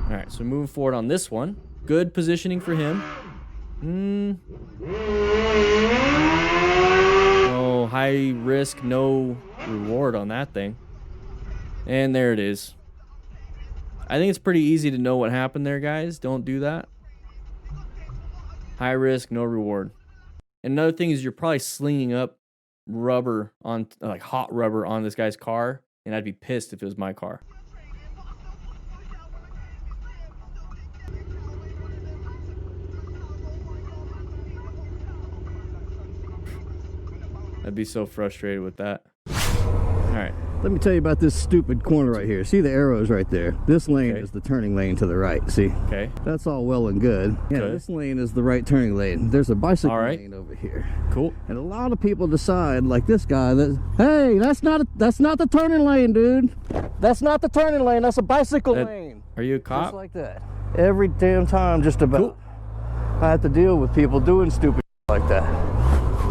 All right, so moving forward on this one. Good positioning for him. Oh, high risk, no reward on that thing. And there it is. I think it's pretty easy to know what happened there, guys. Don't do that. High risk, no reward. And another thing is you're probably slinging up rubber on, like hot rubber on this guy's car. And I'd be pissed if it was my car. I'd be so frustrated with that. All right. Let me tell you about this stupid corner right here. See the arrows right there? This lane is the turning lane to the right. See? Okay. That's all well and good. Yeah, this lane is the right turning lane. There's a bicycle lane over here. Cool. And a lot of people decide, like this guy, that hey, that's not the turning lane, dude. That's not the turning lane. That's a bicycle lane. Are you a cop? Just like that. Every damn time, just about. Cool. I have to deal with people doing stupid like that.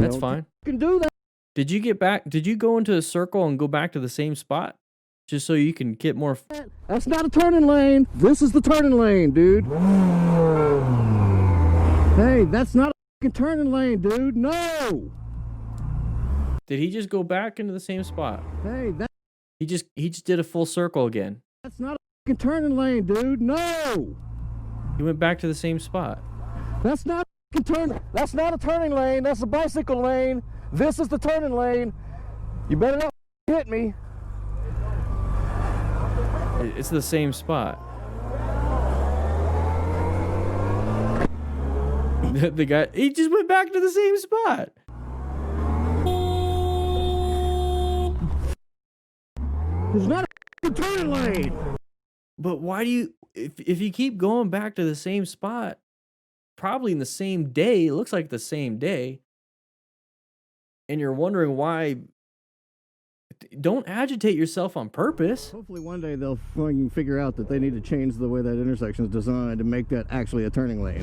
That's fine. You can do that. Did you get back? Did you go into a circle and go back to the same spot? Just so you can get more... That's not a turning lane. This is the turning lane, dude. Hey, that's not a turning lane, dude. No. Did he just go back into the same spot? Hey, he just did a full circle again. That's not a turning lane, dude. No. He went back to the same spot. That's not a That's not a turning lane. That's a bicycle lane. This is the turning lane. You better not hit me. It's the same spot. The guy, he just went back to the same spot. It's not a turning lane. But why do you, if you keep going back to the same spot, probably in the same day, it looks like the same day, and you're wondering why, don't agitate yourself on purpose. Hopefully one day they'll figure out that they need to change the way that intersection is designed to make that actually a turning lane.